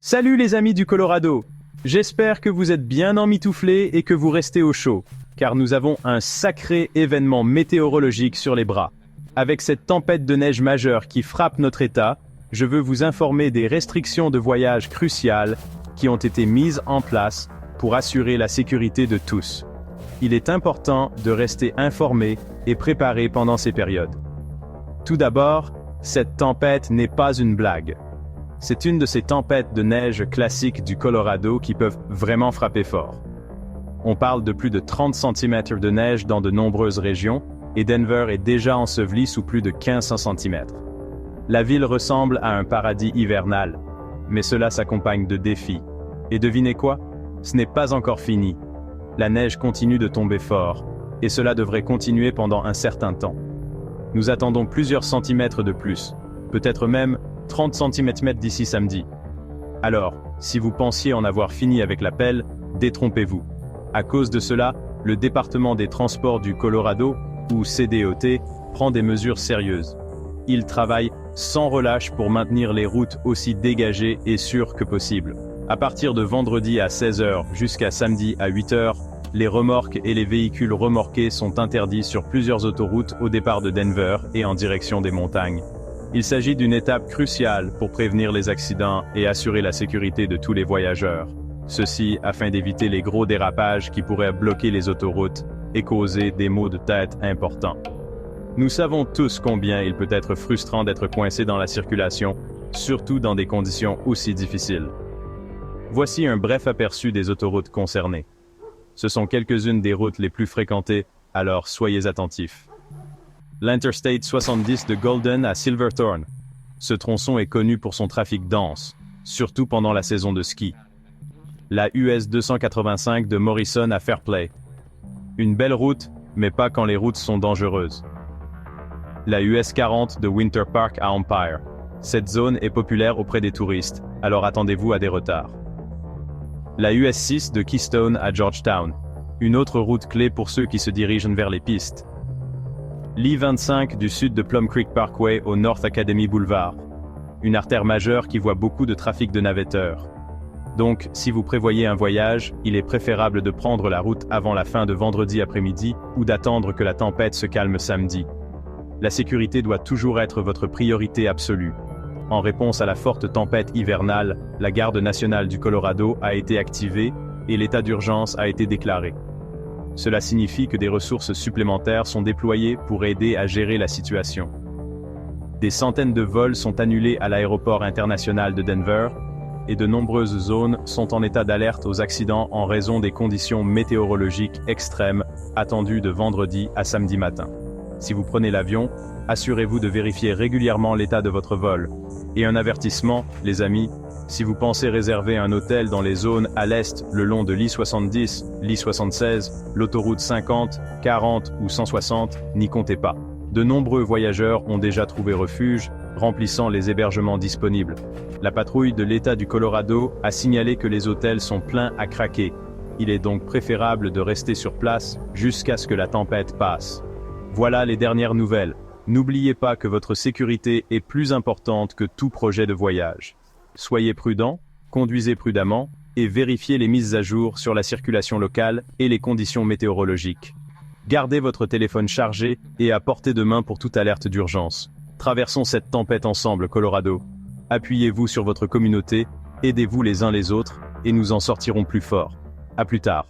Salut les amis du Colorado! J'espère que vous êtes bien emmitouflés et que vous restez au chaud, car nous avons un sacré événement météorologique sur les bras. Avec cette tempête de neige majeure qui frappe notre État, je veux vous informer des restrictions de voyage cruciales qui ont été mises en place pour assurer la sécurité de tous. Il est important de rester informé et préparé pendant ces périodes. Tout d'abord, cette tempête n'est pas une blague. C'est une de ces tempêtes de neige classiques du Colorado qui peuvent vraiment frapper fort. On parle de plus de 30 cm de neige dans de nombreuses régions, et Denver est déjà enseveli sous plus de 1500 cm. La ville ressemble à un paradis hivernal, mais cela s'accompagne de défis. Et devinez quoi? Ce n'est pas encore fini. La neige continue de tomber fort, et cela devrait continuer pendant un certain temps. Nous attendons plusieurs centimètres de plus, peut-être même 30 cm d'ici samedi. Alors, si vous pensiez en avoir fini avec la pelle, détrompez-vous. À cause de cela, le département des transports du Colorado, ou CDOT, prend des mesures sérieuses. Il travaille sans relâche pour maintenir les routes aussi dégagées et sûres que possible. À partir de vendredi à 16h jusqu'à samedi à 8h, les remorques et les véhicules remorqués sont interdits sur plusieurs autoroutes au départ de Denver et en direction des montagnes. Il s'agit d'une étape cruciale pour prévenir les accidents et assurer la sécurité de tous les voyageurs. Ceci afin d'éviter les gros dérapages qui pourraient bloquer les autoroutes et causer des maux de tête importants. Nous savons tous combien il peut être frustrant d'être coincé dans la circulation, surtout dans des conditions aussi difficiles. Voici un bref aperçu des autoroutes concernées. Ce sont quelques-unes des routes les plus fréquentées, alors soyez attentifs. L'Interstate 70 de Golden à Silverthorne. Ce tronçon est connu pour son trafic dense, surtout pendant la saison de ski. La US 285 de Morrison à Fairplay. Une belle route, mais pas quand les routes sont dangereuses. La US 40 de Winter Park à Empire. Cette zone est populaire auprès des touristes, alors attendez-vous à des retards. La US 6 de Keystone à Georgetown. Une autre route clé pour ceux qui se dirigent vers les pistes. L'I-25 du sud de Plum Creek Parkway au North Academy Boulevard. Une artère majeure qui voit beaucoup de trafic de navetteurs. Donc, si vous prévoyez un voyage, il est préférable de prendre la route avant la fin de vendredi après-midi ou d'attendre que la tempête se calme samedi. La sécurité doit toujours être votre priorité absolue. En réponse à la forte tempête hivernale, la Garde nationale du Colorado a été activée et l'état d'urgence a été déclaré. Cela signifie que des ressources supplémentaires sont déployées pour aider à gérer la situation. Des centaines de vols sont annulés à l'aéroport international de Denver, et de nombreuses zones sont en état d'alerte aux accidents en raison des conditions météorologiques extrêmes attendues de vendredi à samedi matin. Si vous prenez l'avion, assurez-vous de vérifier régulièrement l'état de votre vol. Et un avertissement, les amis, si vous pensez réserver un hôtel dans les zones à l'est le long de l'I-70, l'I-76, l'autoroute 50, 40 ou 160, n'y comptez pas. De nombreux voyageurs ont déjà trouvé refuge, remplissant les hébergements disponibles. La patrouille de l'État du Colorado a signalé que les hôtels sont pleins à craquer. Il est donc préférable de rester sur place jusqu'à ce que la tempête passe. Voilà les dernières nouvelles. N'oubliez pas que votre sécurité est plus importante que tout projet de voyage. Soyez prudents, conduisez prudemment et vérifiez les mises à jour sur la circulation locale et les conditions météorologiques. Gardez votre téléphone chargé et à portée de main pour toute alerte d'urgence. Traversons cette tempête ensemble, Colorado. Appuyez-vous sur votre communauté, aidez-vous les uns les autres et nous en sortirons plus forts. À plus tard.